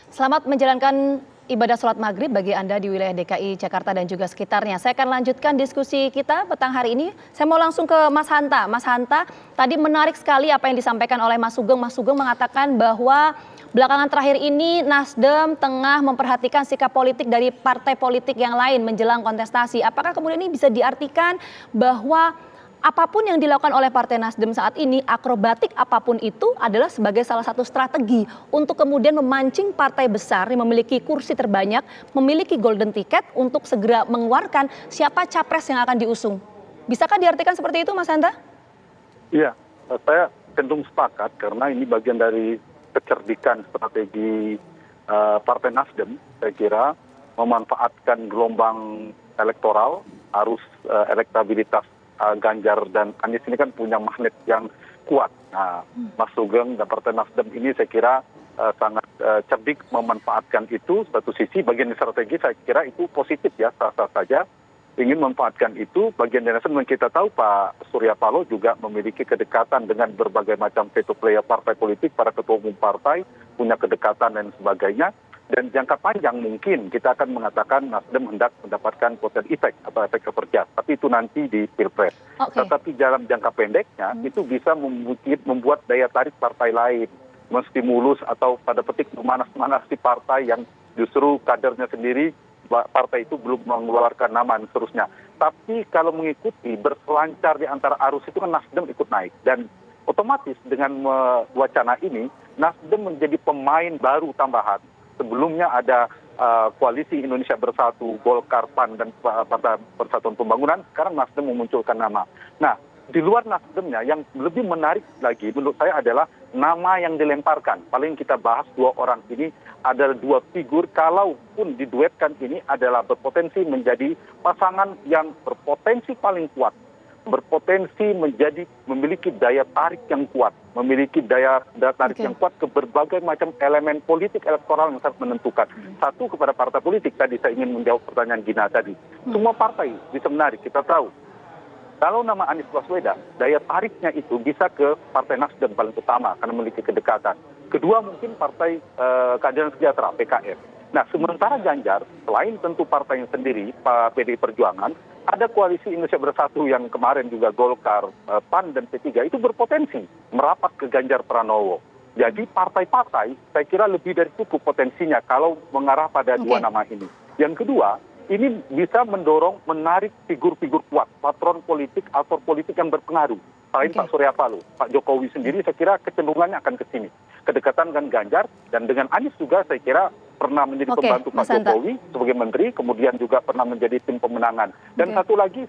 Selamat menjalankan ibadah sholat maghrib bagi Anda di wilayah DKI Jakarta dan juga sekitarnya. Saya akan lanjutkan diskusi kita petang hari ini. Saya mau langsung ke Mas Hanta. Mas Hanta, tadi menarik sekali apa yang disampaikan oleh Mas Sugeng. Mas Sugeng mengatakan bahwa belakangan terakhir ini Nasdem tengah memperhatikan sikap politik dari partai politik yang lain menjelang kontestasi. Apakah kemudian ini bisa diartikan bahwa apapun yang dilakukan oleh Partai Nasdem saat ini, akrobatik apapun itu adalah sebagai salah satu strategi untuk kemudian memancing partai besar yang memiliki kursi terbanyak, memiliki golden ticket untuk segera mengeluarkan siapa capres yang akan diusung. Bisakah diartikan seperti itu, Mas Hanta? Iya, saya cenderung sepakat karena ini bagian dari kecerdikan strategi Partai Nasdem, saya kira memanfaatkan gelombang elektoral, arus elektabilitas Ganjar dan Anies ini kan punya magnet yang kuat. Nah, Mas Sugeng dan Partai Nasdem ini saya kira sangat cerdik memanfaatkan itu. Satu sisi bagian strategi saya kira itu positif ya, sah-sah saja ingin memanfaatkan itu. Bagian dari Nasdem kita tahu Pak Surya Paloh juga memiliki kedekatan dengan berbagai macam veto player partai politik, para ketua umum partai punya kedekatan dan sebagainya. Dan jangka panjang mungkin kita akan mengatakan Nasdem hendak mendapatkan kotel efek atau efek kepercayaan. Tapi itu nanti di Pilpres. Tetapi dalam jangka pendeknya itu bisa membuat daya tarik partai lain. Menstimulus atau pada petik memanas-manasi partai yang justru kadernya sendiri partai itu belum mengeluarkan nama dan seterusnya. Tapi kalau mengikuti berselancar di antara arus itu kan Nasdem ikut naik. Dan otomatis dengan wacana ini Nasdem menjadi pemain baru tambahan. Sebelumnya ada koalisi Indonesia Bersatu, Golkar, PAN, dan Partai Persatuan Pembangunan. Sekarang Nasdem memunculkan nama. Nah, di luar Nasdemnya yang lebih menarik lagi menurut saya adalah nama yang dilemparkan. Paling kita bahas dua orang ini adalah dua figur, kalaupun diduetkan ini adalah berpotensi menjadi pasangan yang berpotensi paling kuat. Berpotensi memiliki daya tarik yang kuat, memiliki daya tarik yang kuat ke berbagai macam elemen politik elektoral yang sangat menentukan. Satu, kepada partai politik, tadi saya ingin menjawab pertanyaan Gina tadi. Semua partai bisa menarik, kita tahu. Kalau nama Anies Baswedan, daya tariknya itu bisa ke Partai Nasdem paling utama karena memiliki kedekatan. Kedua mungkin Partai Keadilan Sejahtera, PKS. Nah, sementara Ganjar, selain tentu partainya sendiri, PDI Perjuangan, ada koalisi Indonesia Bersatu yang kemarin juga Golkar, PAN, dan P3 itu berpotensi merapat ke Ganjar Pranowo. Jadi partai-partai saya kira lebih dari cukup potensinya kalau mengarah pada dua nama ini. Yang kedua, ini bisa mendorong, menarik figur-figur kuat, patron politik, aktor politik yang berpengaruh. Selain Pak Surya Paloh, Pak Jokowi sendiri saya kira kecenderungannya akan ke sini. Kedekatan dengan Ganjar dan dengan Anies juga saya kira pernah menjadi pembantu Pak Jokowi sebagai menteri, kemudian juga pernah menjadi tim pemenangan. Dan satu lagi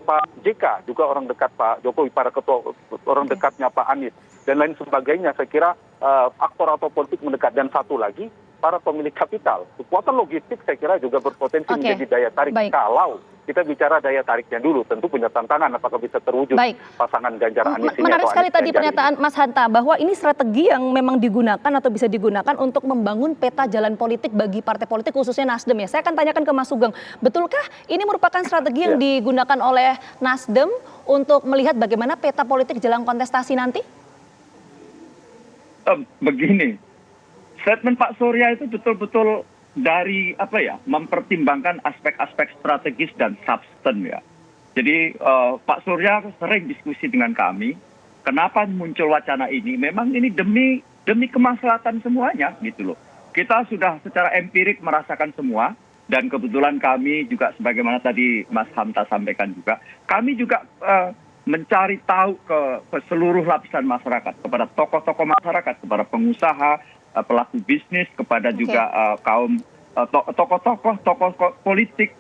Pak JK juga orang dekat Pak Jokowi, para ketua orang dekatnya Pak Anies dan lain sebagainya. Saya kira aktor atau politik mendekat. Dan satu lagi para pemilik kapital. Kekuatan logistik saya kira juga berpotensi menjadi daya tarik. Kalau kita bicara daya tariknya dulu, tentu punya tantangan apakah bisa terwujud pasangan Ganjar Anies ini. Menarik sekali tadi pernyataan Mas Hanta bahwa ini strategi yang memang digunakan atau bisa digunakan untuk membangun peta jalan politik bagi partai politik khususnya Nasdem ya. Saya akan tanyakan ke Mas Sugeng, betulkah ini merupakan strategi yang digunakan oleh Nasdem untuk melihat bagaimana peta politik jelang kontestasi nanti? Begini, statement Pak Surya itu betul-betul dari mempertimbangkan aspek-aspek strategis dan substan ya. Jadi Pak Surya sering diskusi dengan kami, kenapa muncul wacana ini? Memang ini demi kemaslahatan semuanya gitu loh. Kita sudah secara empirik merasakan semua, dan kebetulan kami juga sebagaimana tadi Mas Hanta sampaikan juga, kami juga mencari tahu ke seluruh lapisan masyarakat, kepada tokoh-tokoh masyarakat, kepada pengusaha, pelaku bisnis, kepada juga kaum tokoh politik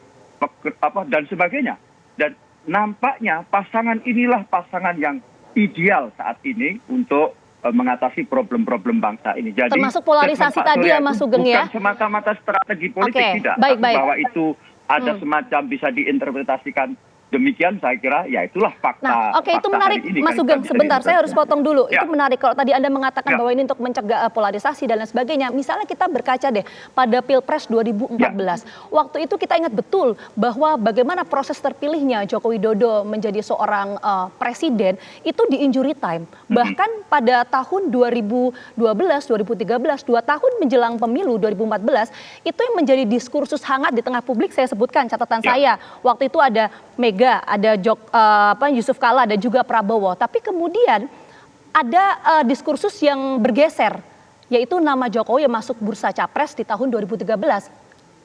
dan sebagainya. Dan nampaknya pasangan inilah pasangan yang ideal saat ini untuk mengatasi problem-problem bangsa ini. Jadi termasuk polarisasi tadi ya Mas Sugeng ya? Bukan semata-mata strategi politik, tidak. Baik. Bahwa itu ada semacam bisa diinterpretasikan demikian saya kira ya itulah fakta. Nah, oke, itu fakta menarik, hari ini Mas kan Sugeng. terjadi Sebentar, saya harus prosesnya. potong dulu. Ya. Itu menarik kalau tadi Anda mengatakan Ya. bahwa ini untuk mencegah polarisasi dan lain sebagainya. Misalnya kita berkaca deh pada Pilpres 2014. Waktu itu kita ingat betul bahwa bagaimana proses terpilihnya Joko Widodo menjadi seorang presiden itu di injury time. Bahkan pada tahun 2012, 2013, 2 tahun menjelang pemilu 2014, itu yang menjadi diskursus hangat di tengah publik. Saya sebutkan catatan saya. Waktu itu ada Mega, ada Yusuf Kala dan juga Prabowo. Tapi kemudian ada diskursus yang bergeser, yaitu nama Jokowi yang masuk bursa capres di tahun 2013.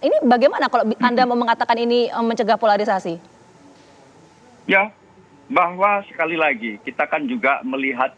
Ini bagaimana kalau Anda mau mengatakan ini mencegah polarisasi? Ya, bahwa sekali lagi kita kan juga melihat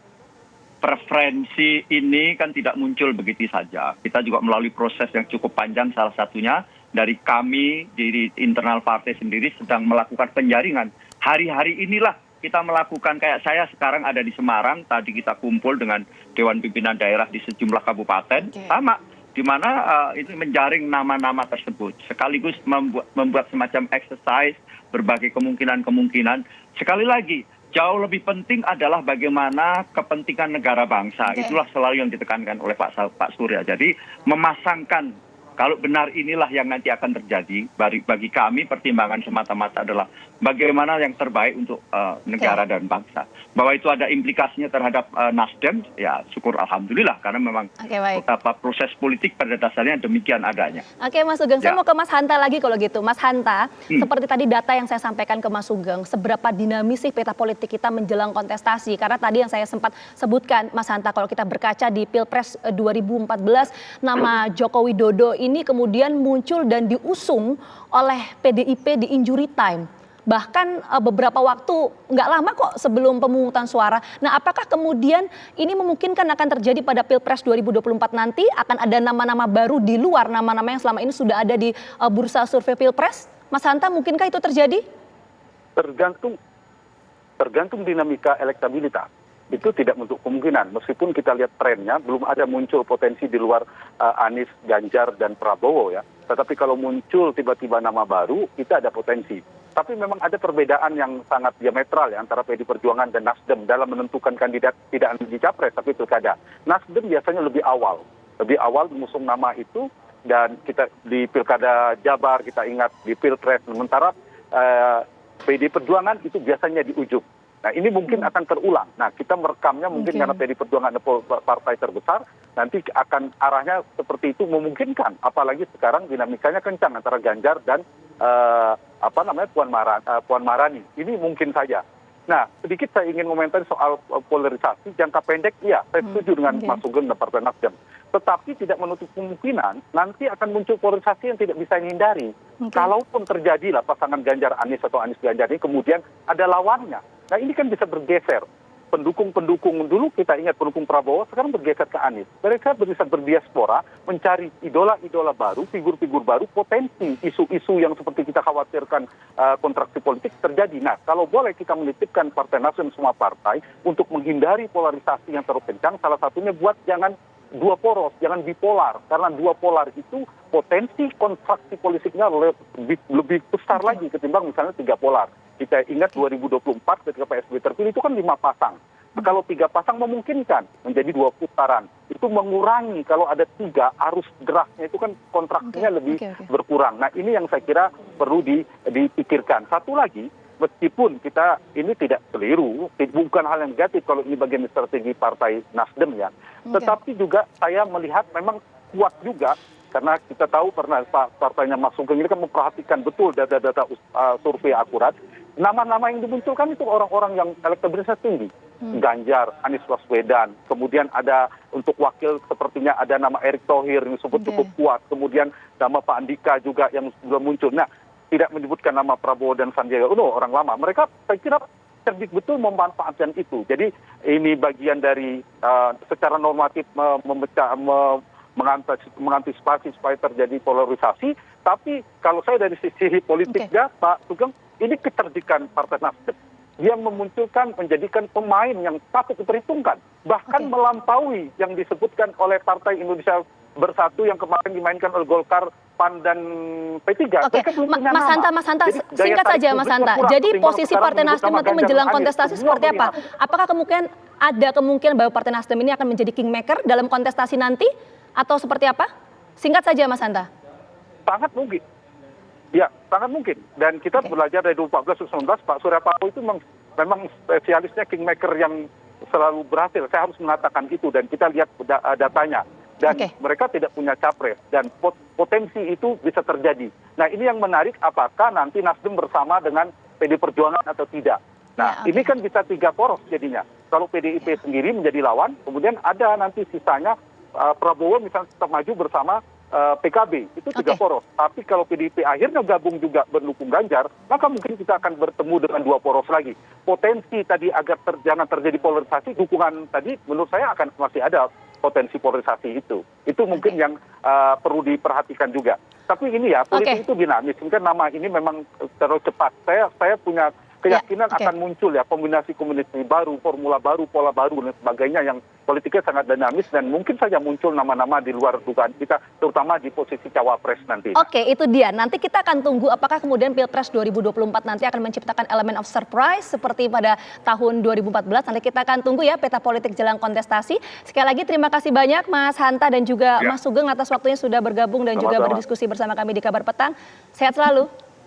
preferensi ini kan tidak muncul begitu saja. Kita juga melalui proses yang cukup panjang, salah satunya dari kami di internal partai sendiri sedang melakukan penjaringan. Hari-hari inilah kita melakukan, kayak saya sekarang ada di Semarang, tadi kita kumpul dengan Dewan Pimpinan Daerah di sejumlah kabupaten, sama, di mana ini menjaring nama-nama tersebut, sekaligus membuat semacam exercise, berbagai kemungkinan-kemungkinan. Sekali lagi, jauh lebih penting adalah bagaimana kepentingan negara bangsa. Itulah selalu yang ditekankan oleh Pak Surya. Jadi memasangkan, kalau benar inilah yang nanti akan terjadi, bagi kami pertimbangan semata-mata adalah bagaimana yang terbaik untuk negara dan bangsa. Bahwa itu ada implikasinya terhadap Nasdem, ya syukur alhamdulillah, karena memang proses politik pada dasarnya demikian adanya. Oke, Mas Sugeng, saya mau ke Mas Hanta lagi kalau gitu. Mas Hanta, seperti tadi data yang saya sampaikan ke Mas Sugeng, seberapa dinamis sih peta politik kita menjelang kontestasi? Karena tadi yang saya sempat sebutkan, Mas Hanta, kalau kita berkaca di Pilpres 2014, nama Joko Widodo ini kemudian muncul dan diusung oleh PDIP di injury time. Bahkan beberapa waktu, nggak lama kok sebelum pemungutan suara. Nah, apakah kemudian ini memungkinkan akan terjadi pada Pilpres 2024 nanti? Akan ada nama-nama baru di luar nama-nama yang selama ini sudah ada di bursa survei Pilpres? Mas Hanta, mungkinkah itu terjadi? Tergantung dinamika elektabilitas. Itu tidak menutup kemungkinan. Meskipun kita lihat trennya, belum ada muncul potensi di luar Anies, Ganjar, dan Prabowo ya. Tetapi kalau muncul tiba-tiba nama baru, itu ada potensi. Tapi memang ada perbedaan yang sangat diametral ya antara PD Perjuangan dan Nasdem dalam menentukan kandidat tidak di capres tapi pilkada. Nasdem biasanya lebih awal mengusung nama itu, dan kita di pilkada Jabar kita ingat, di Pilpres, sementara PD Perjuangan itu biasanya di ujung. Nah, ini mungkin akan terulang. Nah, kita merekamnya mungkin karena PD Perjuangan partai terbesar, nanti akan arahnya seperti itu memungkinkan. Apalagi sekarang dinamikanya kencang antara Ganjar dan Puan Maharani. Ini mungkin saja. Nah, sedikit saya ingin komentar soal polarisasi jangka pendek. Iya, saya setuju dengan Mas Sugeng dan Partai Nasdem. Tetapi tidak menutup kemungkinan nanti akan muncul polarisasi yang tidak bisa dihindari. Kalaupun terjadilah pasangan Ganjar Anies atau Anies Ganjar ini kemudian ada lawannya. Nah, ini kan bisa bergeser. Pendukung-pendukung dulu kita ingat pendukung Prabowo, sekarang bergeser ke Anies. Mereka bisa berdiaspora, mencari idola-idola baru, figur-figur baru, potensi isu-isu yang seperti kita khawatirkan kontraksi politik terjadi. Nah, kalau boleh kita menitipkan Partai Nasdem semua partai untuk menghindari polarisasi yang terlalu kencang, salah satunya buat jangan dua poros, jangan bipolar. Karena dua polar itu potensi kontraksi politiknya lebih besar lagi ketimbang misalnya tiga polar. Kita ingat 2024 ketika Pak SBY terpilih itu kan 5 pasang. Nah, kalau 3 pasang memungkinkan menjadi 2 putaran. Itu mengurangi kalau ada 3 arus derasnya itu kan kontraksinya lebih berkurang. Nah, ini yang saya kira perlu dipikirkan. Satu lagi, meskipun kita ini tidak keliru, bukan hal yang negatif kalau ini bagian strategi Partai Nasdem ya. Tetapi juga saya melihat memang kuat juga. Karena kita tahu pernah partainya Mas Sugeng ini kan memperhatikan betul data-data survei akurat. Nama-nama yang dimunculkan itu orang-orang yang elektabilitasnya tinggi. Ganjar, Anies Baswedan, kemudian ada untuk wakil sepertinya ada nama Erick Thohir yang disebut cukup kuat. Kemudian nama Pak Andika juga yang sudah muncul. Nah, tidak menyebutkan nama Prabowo dan Sandiaga Uno, orang lama. Mereka saya kira cerdik betul memanfaatkan itu. Jadi ini bagian dari secara normatif mengantisipasi supaya terjadi polarisasi. Tapi kalau saya dari sisi politiknya, Pak Sugeng, ini kecerdikan Partai Nasdem. Dia memunculkan, menjadikan pemain yang patut diperhitungkan. Bahkan melampaui yang disebutkan oleh Partai Indonesia Bersatu yang kemarin dimainkan oleh Golkar PAN dan P3. Oke, Mereka belum punya Mas Hanta, nama. Mas Hanta, Jadi, daya singkat tarik saja Mas publiknya Hanta. kurang Jadi ketimbang posisi sekarang Partai menyebut Nasdem nama nanti Ganjar menjelang dan Anies. kontestasi Semua seperti apa? melihat. Apakah ada kemungkinan bahwa Partai Nasdem ini akan menjadi kingmaker dalam kontestasi nanti? Atau seperti apa? Singkat saja Mas Hanta. Sangat mungkin. Ya, sangat mungkin. Dan kita belajar dari 2014 2019, Pak Surya Paloh itu memang spesialisnya kingmaker yang selalu berhasil. Saya harus mengatakan itu dan kita lihat datanya. Dan mereka tidak punya capres dan potensi itu bisa terjadi. Nah, ini yang menarik, apakah nanti Nasdem bersama dengan PD Perjuangan atau tidak. Nah, ini kan bisa 3 poros jadinya. Kalau PDIP sendiri menjadi lawan, kemudian ada nanti sisanya Prabowo misalnya tetap maju bersama PKB, itu 3 poros. Tapi kalau PDIP akhirnya gabung juga mendukung Ganjar, maka mungkin kita akan bertemu dengan 2 poros lagi. Potensi tadi agar jangan terjadi polarisasi, dukungan tadi menurut saya akan masih ada potensi polarisasi itu. Itu mungkin yang perlu diperhatikan juga. Tapi ini ya, politik itu dinamis. Mungkin nama ini memang terlalu cepat. Saya punya keyakinan akan muncul ya kombinasi-kombinasi baru, formula baru, pola baru dan sebagainya yang politiknya sangat dinamis dan mungkin saja muncul nama-nama di luar dugaan kita, terutama di posisi cawapres nanti. Oke, itu dia. Nanti kita akan tunggu apakah kemudian Pilpres 2024 nanti akan menciptakan elemen of surprise seperti pada tahun 2014. Nanti kita akan tunggu ya peta politik jelang kontestasi. Sekali lagi terima kasih banyak Mas Hanta dan juga Mas Sugeng atas waktunya sudah bergabung dan juga berdiskusi bersama kami di Kabar Petang. Sehat selalu.